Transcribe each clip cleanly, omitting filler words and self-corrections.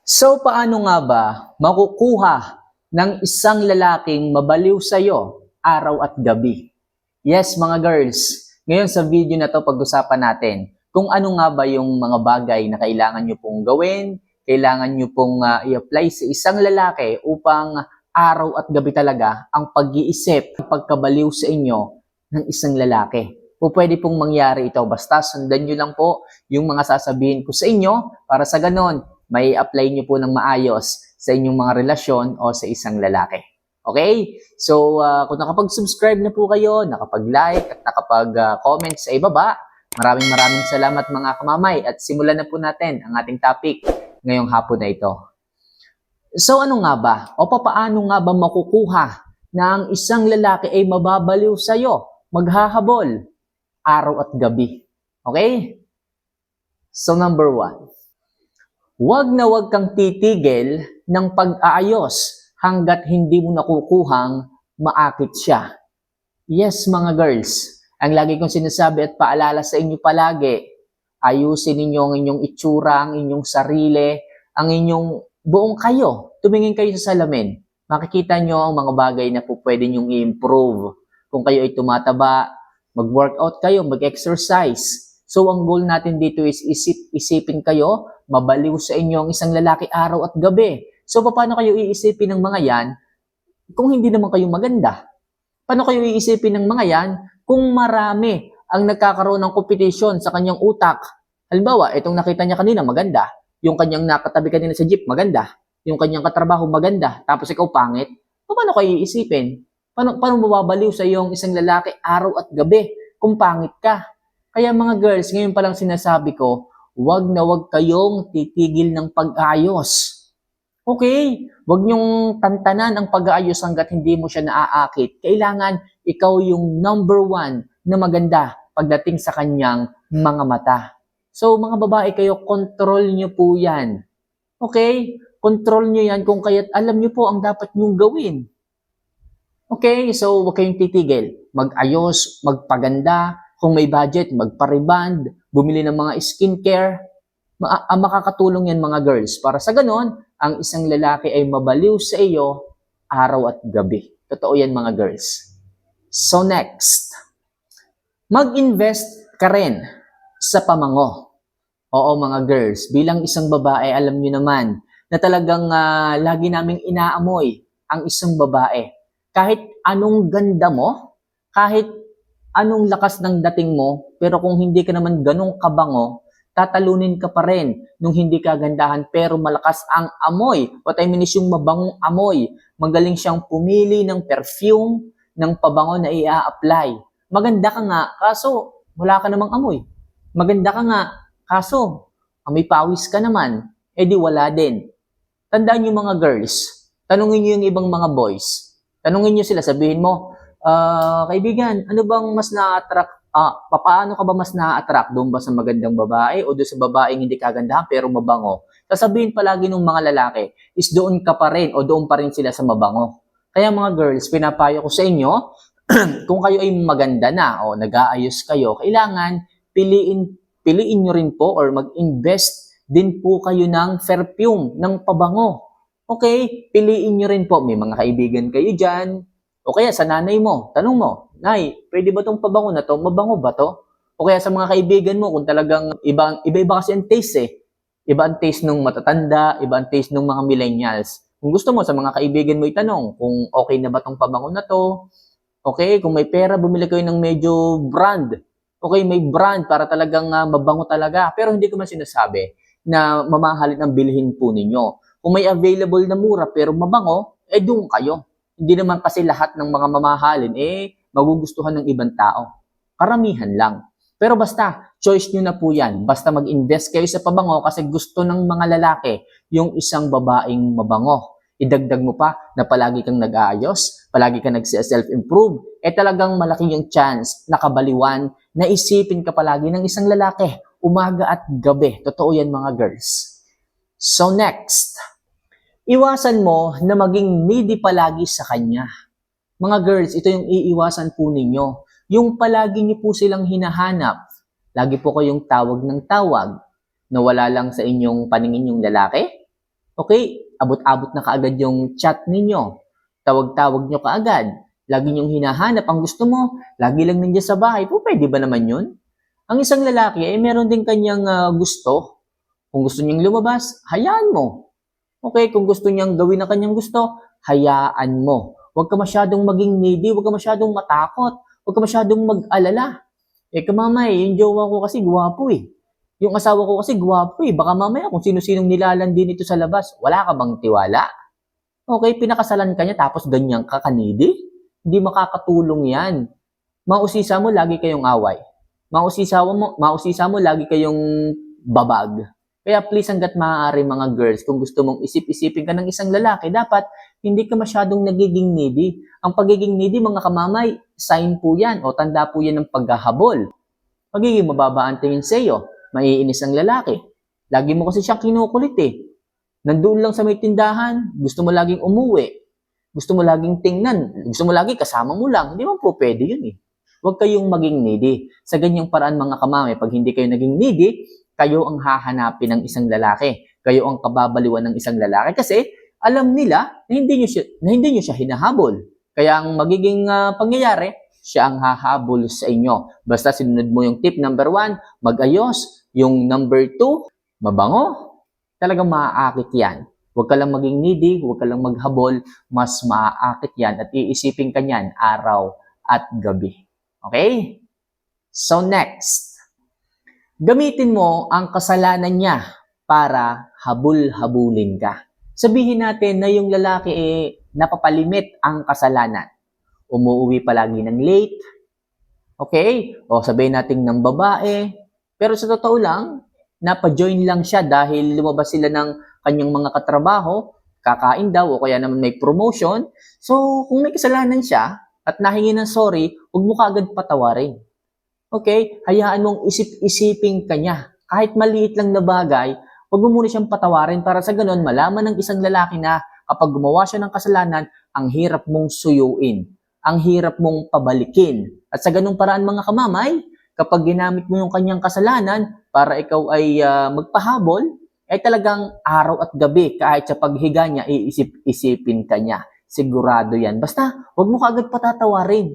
So, paano nga ba makukuha ng isang lalaking mabaliw sa'yo araw at gabi? Yes, mga girls, ngayon sa video na to pag-usapan natin kung ano nga ba yung mga bagay na kailangan nyo pong gawin, kailangan nyo pong i-apply sa isang lalaki upang araw at gabi talaga ang pag-iisip, pagkabaliw sa inyo ng isang lalaki. O pwede pong mangyari ito, basta sundan nyo lang po yung mga sasabihin ko sa inyo para sa ganon, may apply nyo po ng maayos sa inyong mga relasyon o sa isang lalaki. Okay? So, kung nakapag-subscribe na po kayo, nakapag-like at nakapag-comment sa ibaba, maraming salamat mga kamamay at simulan na po natin ang ating topic ngayong hapon na ito. So, ano nga ba? O paano nga ba makukuha na ang isang lalaki ay mababaliw sa'yo, maghahabol, araw at gabi? Okay? So, number 1. Huwag na huwag kang titigil ng pag-aayos hanggat hindi mo nakukuhang maakit siya. Yes, mga girls, ang lagi kong sinasabi at paalala sa inyo palagi, ayusin ninyo ang inyong itsura, ang inyong sarili, ang inyong buong kayo. Tumingin kayo sa salamin. Makikita nyo ang mga bagay na po pwede nyong i-improve. Kung kayo ay tumataba, mag-workout kayo, mag-exercise. So, ang goal natin dito is isipin kayo, mabaliw sa inyo ang isang lalaki araw at gabi. So, paano kayo iisipin ng mga yan kung hindi naman kayo maganda? Paano kayo iisipin ng mga yan kung marami ang nagkakaroon ng competition sa kanyang utak? Halimbawa, itong nakita niya kanina maganda, yung kanyang nakatabi kanina sa jeep maganda, yung kanyang katrabaho maganda, tapos ikaw pangit. Paano kayo iisipin? Paano mababaliw sa iyo ang isang lalaki araw at gabi kung pangit ka? Kaya mga girls, ngayon pa lang sinasabi ko, huwag na huwag kayong titigil ng pag-ayos. Okay, huwag niyong tantanan ang pag-aayos hanggat hindi mo siya naaakit. Kailangan ikaw yung number 1 na maganda pagdating sa kanyang mga mata. So mga babae kayo, control niyo po yan. Okay, control niyo yan kung kaya't alam niyo po ang dapat niyong gawin. Okay, so huwag kayong titigil. Mag-ayos, magpaganda. Kung may budget, magpa-reband, bumili ng mga skincare. Makakatulong yan mga girls. Para sa ganon, ang isang lalaki ay mabaliw sa iyo araw at gabi. Totoo yan mga girls. So next, mag-invest ka rin sa pamango. Oo mga girls, bilang isang babae, alam niyo naman na talagang lagi naming inaamoy ang isang babae. Kahit anong ganda mo, kahit anong lakas ng dating mo, pero kung hindi ka naman ganong kabango, tatalunin ka pa rin nung hindi ka gandahan pero malakas ang amoy. What I mean is yung mabangong amoy. Magaling siyang pumili ng perfume, ng pabango na i-apply. Maganda ka nga, kaso wala ka namang amoy. Maganda ka nga, kaso amoy pawis ka naman, edi wala din. Tandaan niyo mga girls, tanungin niyo yung ibang mga boys. Tanungin niyo sila, sabihin mo, kaibigan, ano bang mas na-attract? Paano ka ba mas na-attract? Doon ba sa magandang babae o doon sa babaeng hindi kagandahan pero mabango? Sasabihin palagi ng mga lalaki is doon ka pa rin o doon pa rin sila sa mabango. Kaya mga girls, pinapayo ko sa inyo, kung kayo ay maganda na o nag-aayos kayo, kailangan piliin nyo rin po or mag-invest din po kayo ng perfume, ng pabango. Okay? Piliin nyo rin po. May mga kaibigan kayo dyan. O kaya sa nanay mo, tanong mo, Nay, pwede ba itong pabango na to? Mabango ba to? O kaya sa mga kaibigan mo, kung talagang iba-iba kasi ang taste eh. Iba ang taste ng matatanda, iba ang taste ng mga millennials. Kung gusto mo, sa mga kaibigan mo itanong kung okay na ba itong pabango na to. Okay, kung may pera, bumili kayo ng medyo brand. Okay, may brand para talagang mabango talaga. Pero hindi ko man sinasabi na mamahalin ang bilhin po ninyo. Kung may available na mura pero mabango, doon kayo. Hindi naman kasi lahat ng mga mamahalin magugustuhan ng ibang tao. Karamihan lang. Pero basta, choice nyo na po yan. Basta mag-invest kayo sa pabango kasi gusto ng mga lalaki yung isang babaeng mabango. Idagdag mo pa na palagi kang nag-aayos, palagi kang nag-self-improve, talagang malaki yung chance na kabaliwan na isipin ka palagi ng isang lalaki, umaga at gabi. Totoo yan mga girls. So next, iwasan mo na maging needy palagi sa kanya. Mga girls, ito yung iiwasan po ninyo. Yung palagi niyo po silang hinahanap. Lagi po kayong tawag ng tawag na wala lang sa inyong paningin yung lalaki. Okay? Abot-abot na kaagad yung chat ninyo. Tawag-tawag nyo kaagad. Lagi nyong hinahanap ang gusto mo. Lagi lang nandiyan sa bahay. Pwede ba naman yun? Ang isang lalaki ay meron din kanyang gusto. Kung gusto niyang lumabas, hayaan mo. Okay? Kung gusto niyang gawin ang kanyang gusto, hayaan mo. Huwag ka masyadong maging needy. Huwag ka masyadong matakot. Huwag ka masyadong mag-alala. Kamamay, yung jowa ko kasi gwapo eh. Yung asawa ko kasi gwapo eh. Baka mamaya kung sino-sinong nilalandi nito sa labas, wala ka bang tiwala? Okay, pinakasalan ka niya tapos ganyan ka kanidi? Hindi makakatulong yan. Mausisa mo, lagi kayong away. Mausisa mo, lagi kayong babag. Kaya please hanggat maaari mga girls, kung gusto mong isip-isipin ka ng isang lalaki, dapat hindi ka masyadong nagiging needy. Ang pagiging needy, mga kamamay, sign po yan o tanda po yan ng paghahabol. Magiging mababa ang tingin sa iyo. Maiinis ang lalaki. Lagi mo kasi siyang kinukulit eh. Nandoon lang sa may tindahan, gusto mo laging umuwi. Gusto mo laging tingnan. Gusto mo lagi kasama mo lang. Hindi mo po pwede yun eh. Huwag kayong maging needy. Sa ganyang paraan mga kamami, pag hindi kayo naging needy, kayo ang hahanapin ng isang lalaki. Kayo ang kababaliwan ng isang lalaki kasi alam nila na hindi nyo siya hinahabol. Kaya ang magiging pangyayari, siya ang hahabol sa inyo. Basta sinunod mo yung tip number 1, mag-ayos. Yung number 2, mabango. Talagang maaakit yan. Huwag ka lang maging needy, huwag ka lang maghabol, mas maaakit yan at iisipin ka niyan araw at gabi. Okay? So next, gamitin mo ang kasalanan niya para habul-habulin ka. Sabihin natin na yung lalaki napapalimit ang kasalanan. Umuwi palagi ng late. Okay? O sabihin natin ng babae. Pero sa totoo lang, napa-join lang siya dahil lumabas sila ng kanyang mga katrabaho, kakain daw o kaya naman may promotion. So, kung may kasalanan siya at nahingi ng sorry, huwag mo kaagad patawarin. Okay? Hayaan mong isip-isipin ka niya. Kahit maliit lang na bagay, huwag mo muna siyang patawarin para sa ganun malaman ng isang lalaki na kapag gumawa siya ng kasalanan, ang hirap mong suyuin. Ang hirap mong pabalikin. At sa ganung paraan mga kamamay, kapag ginamit mo yung kanyang kasalanan para ikaw ay magpahabol, ay talagang araw at gabi kahit sa paghiga niya, iisip-isipin ka niya. Sigurado yan. Basta, huwag mo kaagad patatawarin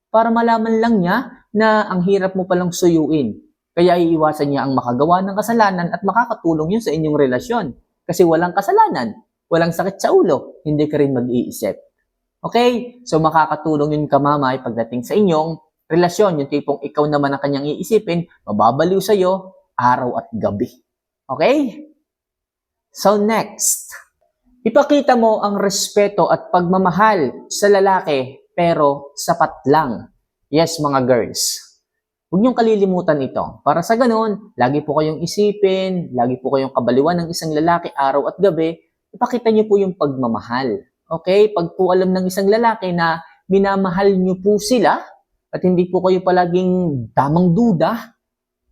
para malaman lang niya na ang hirap mo palang suyuin. Kaya iiwasan niya ang makagawa ng kasalanan at makakatulong yun sa inyong relasyon. Kasi walang kasalanan, walang sakit sa ulo, hindi ka rin mag-iisip. Okay? So makakatulong yun kamamay pagdating sa inyong relasyon, yung tipong ikaw naman ang kanyang iisipin, mababaliw sa'yo araw at gabi. Okay? So next, ipakita mo ang respeto at pagmamahal sa lalaki pero sapat lang. Yes, mga girls. Huwag niyong kalilimutan ito. Para sa ganun, lagi po kayong isipin, lagi po kayong kabaliwan ng isang lalaki araw at gabi, ipakita niyo po yung pagmamahal. Okay? Pag po alam ng isang lalaki na minamahal niyo po sila at hindi po kayo palaging tamang duda,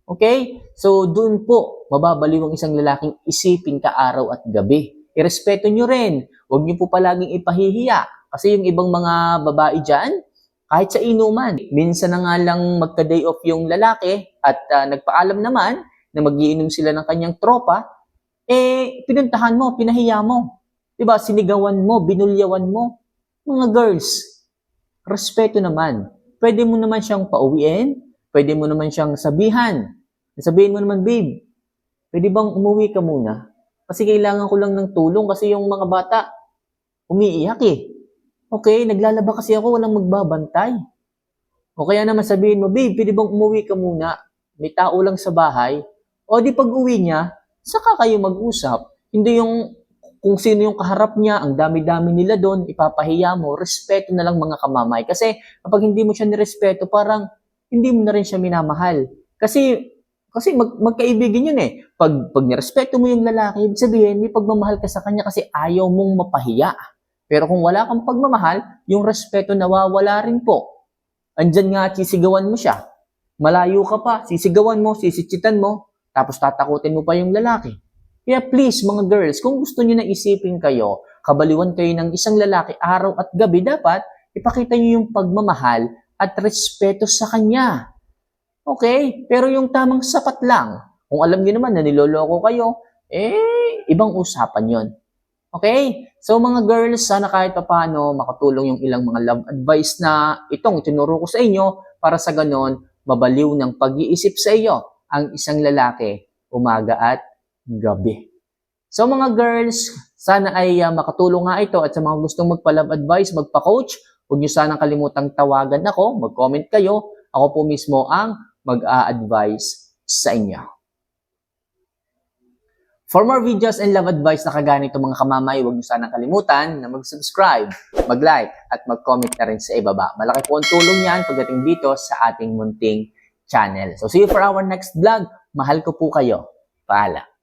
okay? So, doon po, mababaliw ang isang lalaking isipin ka araw at gabi. Irespeto nyo rin. Huwag nyo po palaging ipahihiya. Kasi yung ibang mga babae dyan, kahit sa inuman, minsan na nga lang magka-day off yung lalaki at nagpaalam naman na mag-iinom sila ng kanyang tropa, pinuntahan mo, pinahiya mo. Diba? Sinigawan mo, binulyawan mo. Mga girls, respeto naman. Pwede mo naman siyang pauwiin, pwede mo naman siyang sabihan. Sabihin mo naman, babe, pwede bang umuwi ka muna? Kasi kailangan ko lang ng tulong kasi yung mga bata, umiiyak eh. Okay, naglalaba kasi ako, walang magbabantay. O kaya naman sabihin mo, babe, pwede bang umuwi ka muna? May tao lang sa bahay. O di pag uwi niya, saka kayo mag-usap. Hindi yung kung sino yung kaharap niya, ang dami-dami nila doon, ipapahiya mo, respeto na lang mga kamamay. Kasi kapag hindi mo siya nirespeto, parang hindi mo na rin siya minamahal. Kasi magkaibigan yun eh. Pag nirespeto mo yung lalaki, ibig sabihin, may pagmamahal ka sa kanya kasi ayaw mong mapahiya. Pero kung wala kang pagmamahal, yung respeto nawawala rin po. Andyan nga, sisigawan mo siya. Malayo ka pa, sisigawan mo, sisitsitan mo, tapos tatakutin mo pa yung lalaki. Kaya please, mga girls, kung gusto niyo na isipin kayo, kabaliwan kayo ng isang lalaki araw at gabi, dapat ipakita niyo yung pagmamahal at respeto sa kanya. Okay? Pero yung tamang sapat lang, kung alam niyo naman na niloloko kayo, ibang usapan yon. Okay? So mga girls, sana kahit paano makatulong yung ilang mga love advice na itong tinuro ko sa inyo para sa ganon, mabaliw ng pag-iisip sa iyo ang isang lalaki umaga at gabi. So mga girls, sana ay makatulong nga ito at sa mga gustong magpa-love advice, magpa-coach, huwag niyo sanang kalimutang tawagan ako, mag-comment kayo, ako po mismo ang mag-a-advise sa inyo. For more videos and love advice na kaganito mga kamamay, huwag niyo sanang kalimutan na mag-subscribe, mag-like, at mag-comment na rin sa ibaba. Malaki po ang tulong yan pagdating dito sa ating munting channel. So see you for our next vlog. Mahal ko po kayo. Paalam.